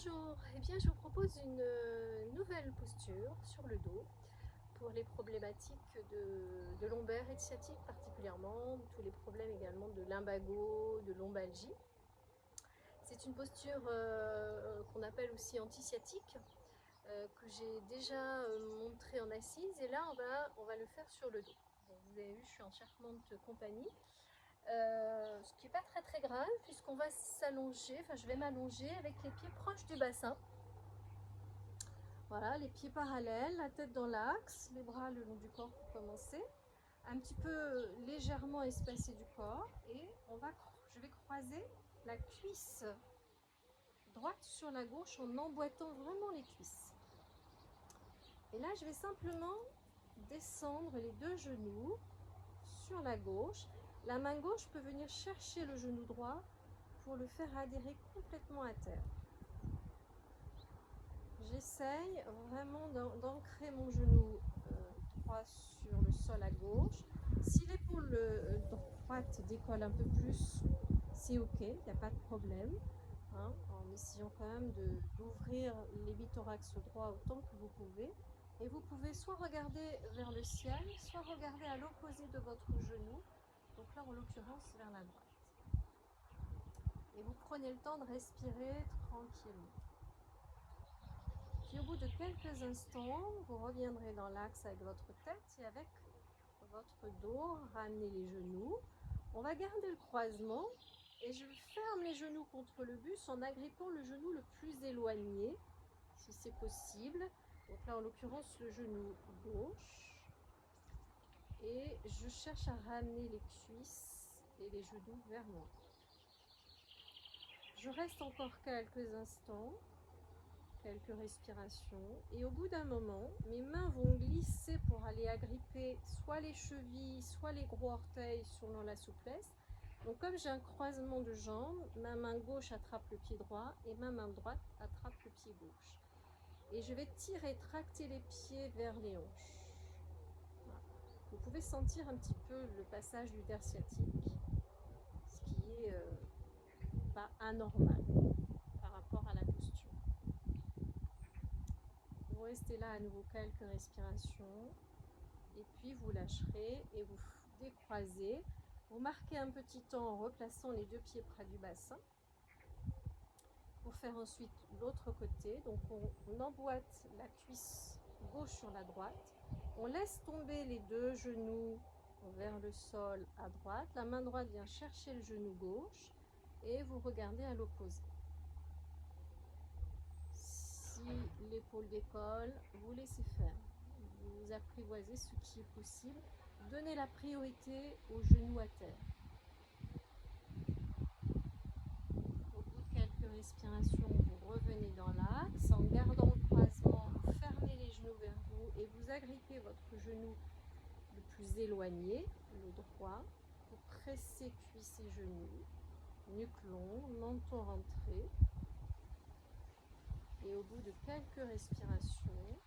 Bonjour, eh bien je vous propose une nouvelle posture sur le dos pour les problématiques de lombaire et de sciatique particulièrement, tous les problèmes également de lumbago, de lombalgie. C'est une posture qu'on appelle aussi anti-sciatique, que j'ai déjà montré en assise, et là on va le faire sur le dos. Donc, vous avez vu, je suis en charmante compagnie. Ce qui n'est pas très grave puisqu'on va s'allonger, enfin je vais m'allonger avec les pieds proches du bassin. Voilà, les pieds parallèles, la tête dans l'axe, les bras le long du corps pour commencer, un petit peu légèrement espacé du corps, et je vais croiser la cuisse droite sur la gauche en emboîtant vraiment les cuisses. Et là je vais simplement descendre les deux genoux sur la gauche. La main gauche peut venir chercher le genou droit pour le faire adhérer complètement à terre. J'essaye vraiment d'ancrer mon genou droit sur le sol à gauche. Si l'épaule droite décolle un peu plus, c'est ok, il n'y a pas de problème. Hein, en essayant quand même d'ouvrir l'hémithorax droit autant que vous pouvez. Et vous pouvez soit regarder vers le ciel, soit regarder à l'opposé de votre genou. Donc là, en l'occurrence, vers la droite. Et vous prenez le temps de respirer tranquillement. Puis au bout de quelques instants, vous reviendrez dans l'axe avec votre tête et avec votre dos, ramenez les genoux. On va garder le croisement et je ferme les genoux contre le buste en agrippant le genou le plus éloigné, si c'est possible. Donc là, en l'occurrence, le genou gauche. Et je cherche à ramener les cuisses et les genoux vers moi. Je reste encore quelques instants, quelques respirations, et au bout d'un moment, mes mains vont glisser pour aller agripper soit les chevilles, soit les gros orteils selon la souplesse. Donc comme j'ai un croisement de jambes, ma main gauche attrape le pied droit et ma main droite attrape le pied gauche. Et je vais tirer, tracter les pieds vers les hanches. Voilà. Vous pouvez sentir un petit peu le passage du nerf sciatique, ce qui est pas anormal par rapport à la posture. Vous restez là à nouveau quelques respirations et puis vous lâcherez et vous décroisez. Vous marquez un petit temps en replaçant les deux pieds près du bassin pour faire ensuite l'autre côté. Donc on emboîte la cuisse gauche sur la droite, on laisse tomber les deux genoux vers le sol à droite, la main droite vient chercher le genou gauche et vous regardez à l'opposé. Si l'épaule décolle, vous laissez faire. Vous apprivoisez ce qui est possible. Donnez la priorité aux genoux à terre. Au bout de quelques respirations, vous revenez dans l'axe. En gardant le croisement, vous fermez les genoux vers vous et vous agrippez votre genou le plus éloigné, le droit. Vous pressez cuisses et genoux, nuque long, menton rentré. Et au bout de quelques respirations,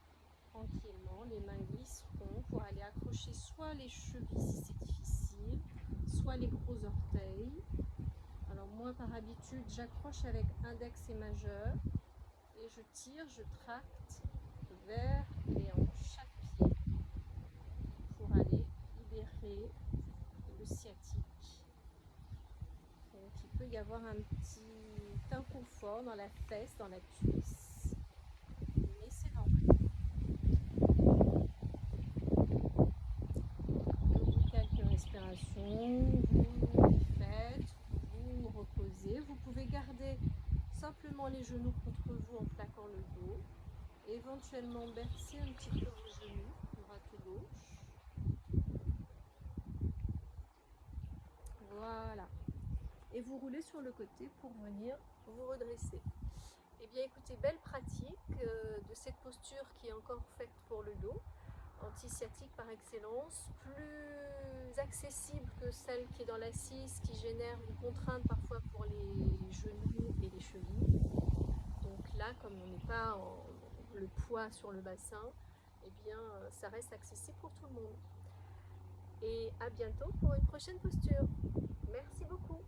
tranquillement, les mains glisseront pour aller accrocher soit les chevilles si c'est difficile, soit les gros orteils. Alors moi, par habitude, j'accroche avec index et majeur et je tire, je tracte vers les hanches, chaque pied, pour aller libérer le sciatique. Donc il peut y avoir un petit inconfort dans la fesse, dans la cuisse, mais c'est normal. Respiration, vous faites, vous reposez. Vous pouvez garder simplement les genoux contre vous en plaquant le dos. Éventuellement bercer un petit peu vos genoux, droite ou gauche. Voilà. Et vous roulez sur le côté pour venir vous redresser. Eh bien écoutez, belle pratique de cette posture qui est encore faite pour le dos. Anti-sciatique par excellence, plus accessible que celle qui est dans l'assise, qui génère une contrainte parfois pour les genoux et les chevilles. Donc là, comme on n'est pas le poids sur le bassin, eh bien ça reste accessible pour tout le monde. Et à bientôt pour une prochaine posture. Merci beaucoup.